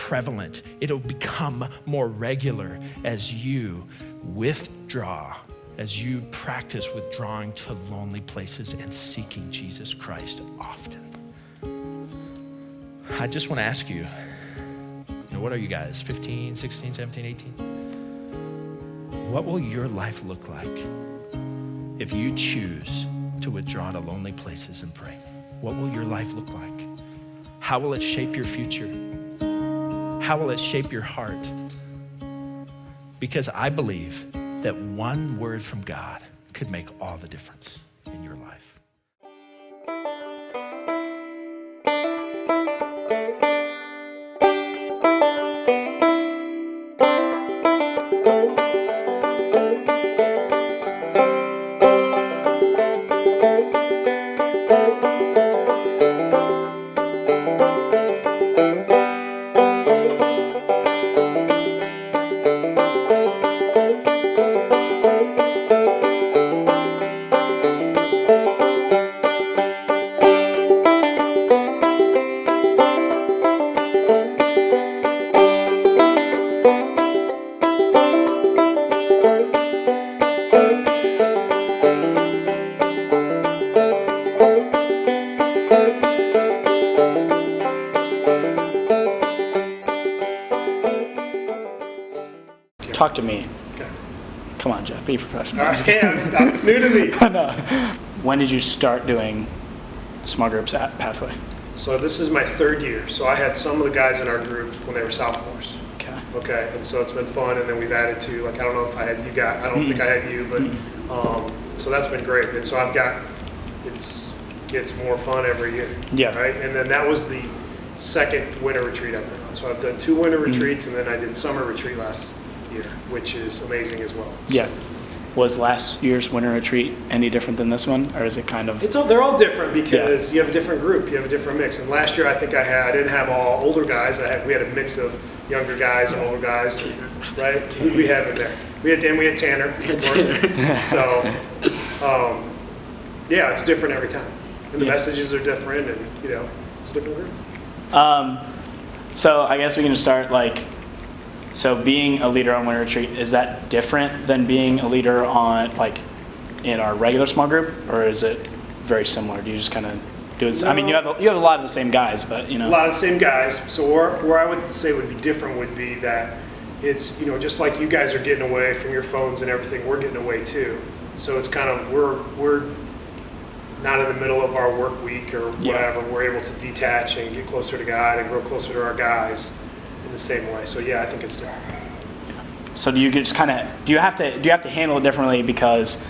prevalent. It'll become more regular as you withdraw, as you practice withdrawing to lonely places and seeking Jesus Christ often. I just want to ask you, what are you guys, 15, 16, 17, 18? What will your life look like if you choose to withdraw to lonely places and pray? What will your life look like? How will it shape your future? How will it shape your heart? Because I believe that one word from God could make all the difference in your life. Talk to me. Okay. Come on, Jeff, be professional. Okay, that's new to me. No. When did you start doing small groups at Pathway? So this is my third year. So I had some of the guys in our group when they were sophomores. Okay, and so it's been fun, and then we've added to, like, I don't know if I had you guys, I don't think I had you, but so that's been great. And so I've got, gets more fun every year. Yeah. Right, and then that was the second winter retreat I've been on. So I've done 2 winter retreats, and then I did summer retreat last year, which is amazing as well. Yeah. Was last year's winter retreat any different than this one, or is it kind of? They're all different because you have a different group, you have a different mix. And last year I think I didn't have all older guys. We had a mix of younger guys and older guys, right? Who we have in there? We had Tanner, of course. So, yeah, it's different every time, and the messages are different, and it's a different group. So I guess we can just start so being a leader on winter retreat, is that different than being a leader on in our regular small group, or is it very similar? Do you just kind of do it? No. I mean, you have a lot of the same guys, but a lot of the same guys. So where I would say would be different would be that it's just like you guys are getting away from your phones and everything, we're getting away too. So it's kind of we're not in the middle of our work week or whatever. We're able to detach and get closer to God and grow closer to our guys in the same way. So yeah, I think it's different. So do you just do you have to handle it differently because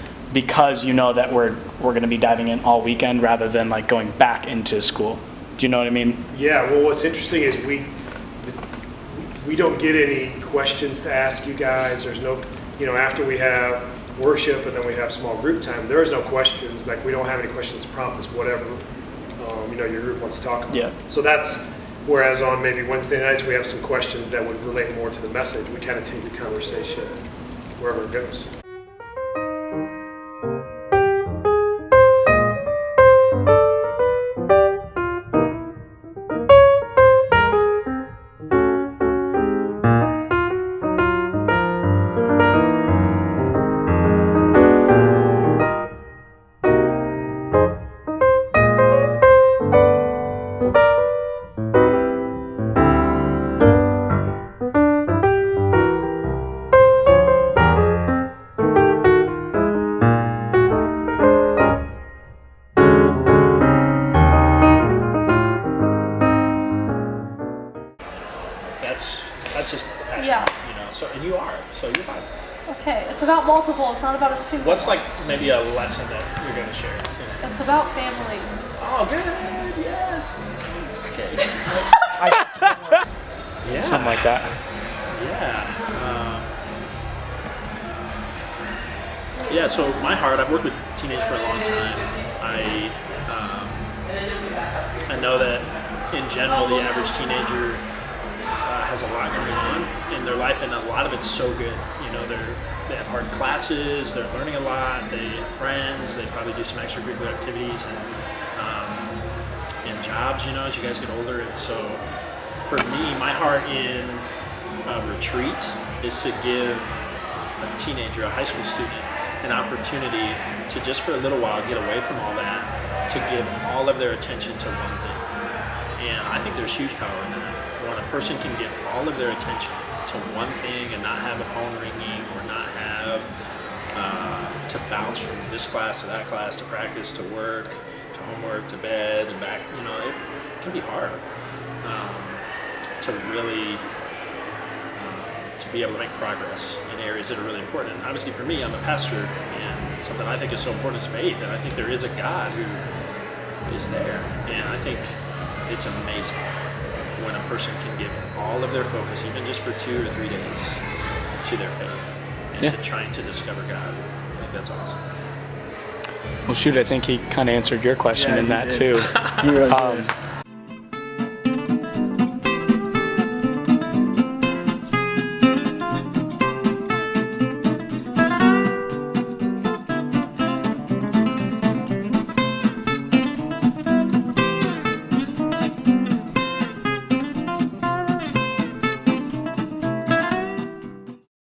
you know that we're going to be diving in all weekend rather than going back into school? Do you know what I mean? Yeah. Well, what's interesting is we don't get any questions to ask you guys. There's no, after we have worship and then we have small group time, there is no questions. We don't have any questions to prompt us, whatever your group wants to talk about. Yeah. So that's, whereas on maybe Wednesday nights we have some questions that would relate more to the message. We kind of take the conversation wherever it goes. That's just passion, So, and you are, so you're fine. Okay, it's about multiple. It's not about a single. What's maybe a lesson that you're going to share? It's about family. Oh, good. Yes. Okay. Yeah. Something like that. Yeah. So my heart, I've worked with teenagers for a long time. I know that in general, the average teenager has a lot going on in their life, and a lot of it's so good. They have hard classes, they're learning a lot, they have friends, they probably do some extracurricular activities and jobs, as you guys get older. And so for me, my heart in retreat is to give a teenager, a high school student, an opportunity to just for a little while get away from all that, to give all of their attention to one thing. And I think there's huge power in that. When a person can give all of their attention to one thing and not have a phone ringing or not have to bounce from this class to that class to practice to work to homework to bed and back, it can be hard to really to be able to make progress in areas that are really important. And obviously for me, I'm a pastor, and something I think is so important is faith, and I think there is a God who is there. And I think it's amazing when a person can give all of their focus, even just for 2 or 3 days, to their faith and to trying to discover God. I think that's awesome. Well, shoot, I think he kind of answered your question in that too. You really did.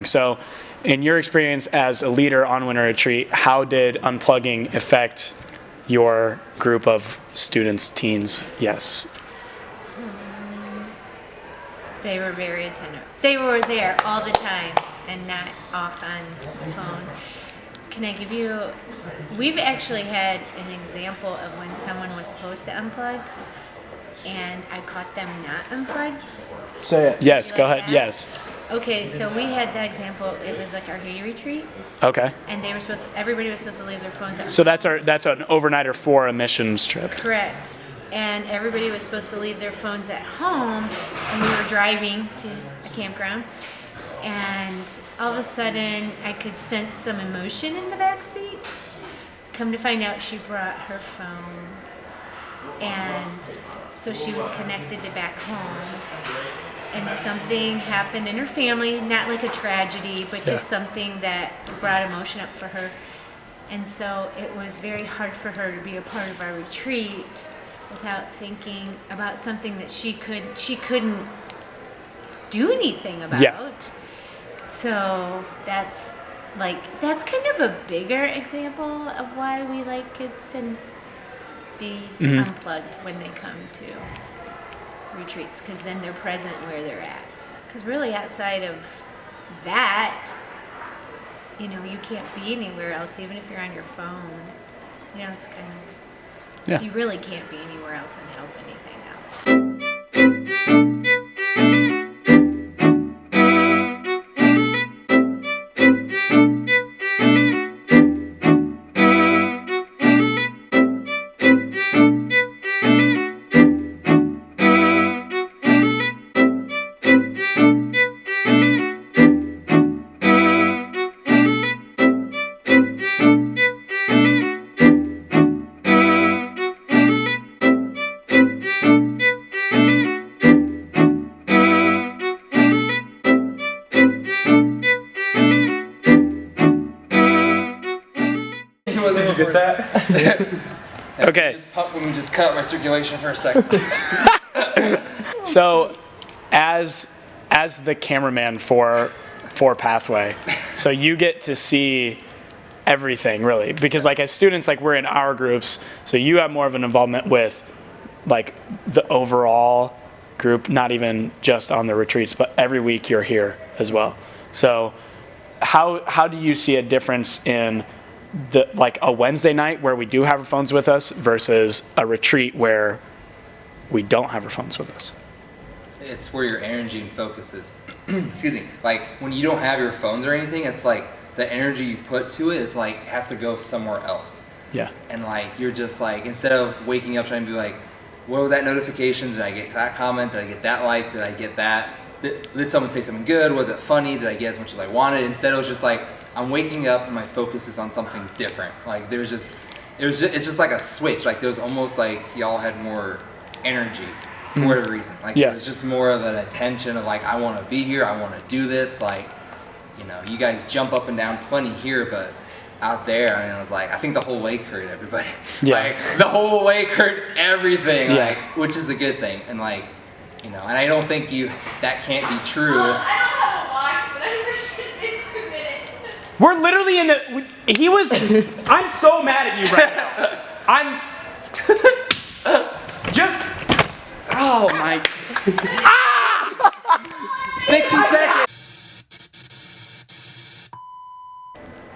So, in your experience as a leader on Winter Retreat, how did Unplugging affect your group of students, teens? Yes. They were very attentive. They were there all the time and not off on the phone. Can I give you, we've actually had an example of when someone was supposed to unplug and I caught them not unplugged. Say it. Yes, go Like ahead. that? Yes. Okay, so we had that example. It was like our Haiti retreat, Okay. and they were everybody was supposed to leave their phones at So that's an overnighter for a missions trip. Correct. And everybody was supposed to leave their phones at home, and we were driving to a campground, and all of a sudden I could sense some emotion in the back seat. Come to find out, she brought her phone, and so she was connected to back home. And something happened in her family, not like a tragedy, but just something that brought emotion up for her. And so it was very hard for her to be a part of our retreat without thinking about something that she couldn't do anything about. Yeah. So that's kind of a bigger example of why we like kids to be unplugged when they come to retreats, because then they're present where they're at. Because really outside of that, you can't be anywhere else, even if you're on your phone. It's kind of, you really can't be anywhere else and help anything else. Okay. Let me just cut out my circulation for a second. So, as the cameraman for Pathway, so you get to see everything really, because like as students, like we're in our groups, so you have more of an involvement with like the overall group, not even just on the retreats, but every week you're here as well. So, how do you see a difference in like a Wednesday night where we do have our phones with us versus a retreat where we don't have our phones with us? It's where your energy and focus is. Excuse me. Like when you don't have your phones or anything, it's like the energy you put to it is like has to go somewhere else. Yeah. And like you're just like, instead of waking up trying to be like, what was that notification? Did I get that comment? Did I get that like? Did I get that? Did someone say something good? Was it funny? Did I get as much as I wanted? Instead, it was just like I'm waking up and my focus is on something different. Like it's just like a switch. Like there was almost like y'all had more energy for whatever reason. Like it was just more of an attention of like, I want to be here. I want to do this. Like, you guys jump up and down plenty here, but out there, I mean, it was like, I think the whole lake hurt everybody. Yeah. Like the whole lake hurt everything. Yeah. Like, which is a good thing. And like, And I don't think that can't be true. I don't have a watch, but I'm pretty sure it's been 2 minutes. We're literally I'm so mad at you right now. I'm just, oh my. 60 seconds.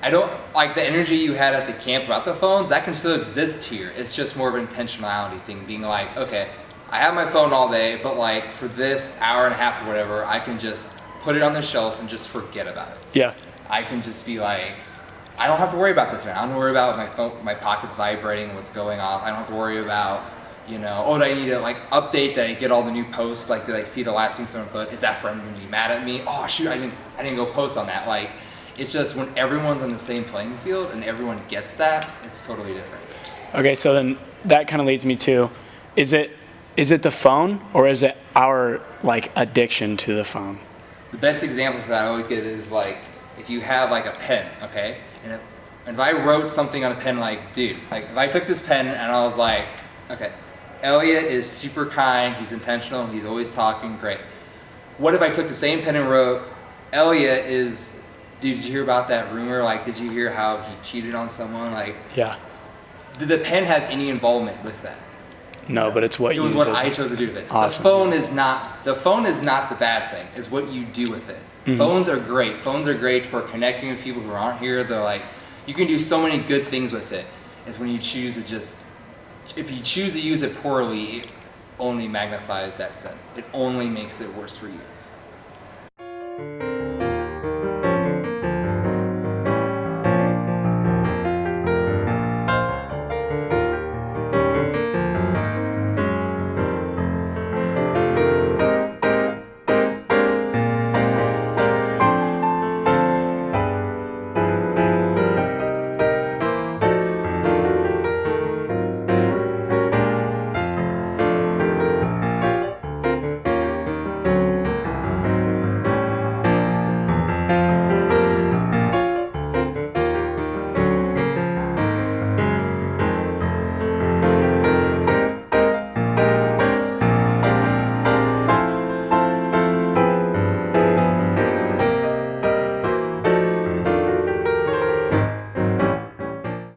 I don't like the energy you had at the camp about the phones. That can still exist here. It's just more of an intentionality thing, being like, okay, I have my phone all day, but like for this hour and a half or whatever, I can just put it on the shelf and just forget about it. Yeah. I can just be like, I don't have to worry about this right now. I don't have to worry about my phone, my pockets vibrating, what's going off. I don't have to worry about, oh, do I need to like update? Did I get all the new posts? Like, did I see the last thing someone put? Is that friend gonna be mad at me? Oh shoot, I didn't go post on that. Like, it's just when everyone's on the same playing field and everyone gets that, it's totally different. Okay, so then that kind of leads me to, is it the phone or is it our like addiction to the phone? The best example for that I always get is like, if you have like a pen, okay? And if I wrote something on a pen like, dude, like if I took this pen and I was like, okay, Elliot is super kind, he's intentional, he's always talking, great. What if I took the same pen and wrote, Elliot is, dude, did you hear about that rumor? Like, did you hear how he cheated on someone? Like, Yeah. did the pen have any involvement with that? No, but it's what It you was what did. I chose to do with it. Awesome. The phone is not the bad thing. It's what you do with it. Mm-hmm. Phones are great. Phones are great for connecting with people who aren't here. They're like, you can do so many good things with it. It's when you choose to if you choose to use it poorly, it only magnifies that sin. It only makes it worse for you.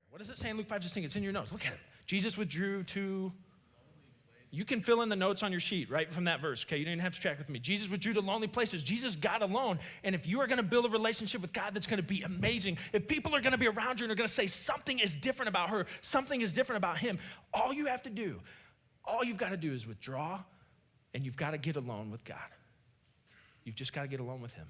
What does it say in Luke 5:16? It's in your notes. Look at it. Jesus withdrew to, you can fill in the notes on your sheet right from that verse, okay? You didn't have to track with me. Jesus withdrew to lonely places. Jesus got alone. And if you are going to build a relationship with God that's going to be amazing, if people are going to be around you and are going to say something is different about her, something is different about him, all you've got to do is withdraw, and you've got to get alone with God. You've just got to get alone with him.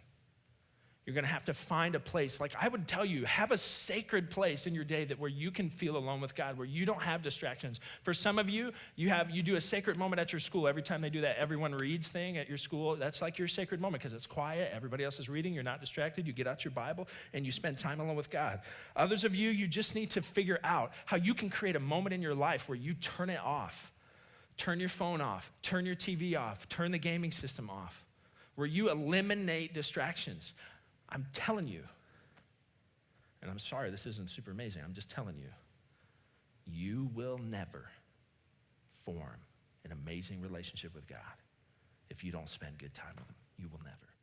You're going to have to find a place. Like I would tell you, have a sacred place in your day where you can feel alone with God, where you don't have distractions. For some of you, you do a sacred moment at your school. Every time they do that everyone reads thing at your school, that's like your sacred moment because it's quiet. Everybody else is reading. You're not distracted. You get out your Bible and you spend time alone with God. Others of you, you just need to figure out how you can create a moment in your life where you turn it off. Turn your phone off. Turn your TV off. Turn the gaming system off. Where you eliminate distractions. I'm telling you, and I'm sorry this isn't super amazing, I'm just telling you, you will never form an amazing relationship with God if you don't spend good time with him. You will never.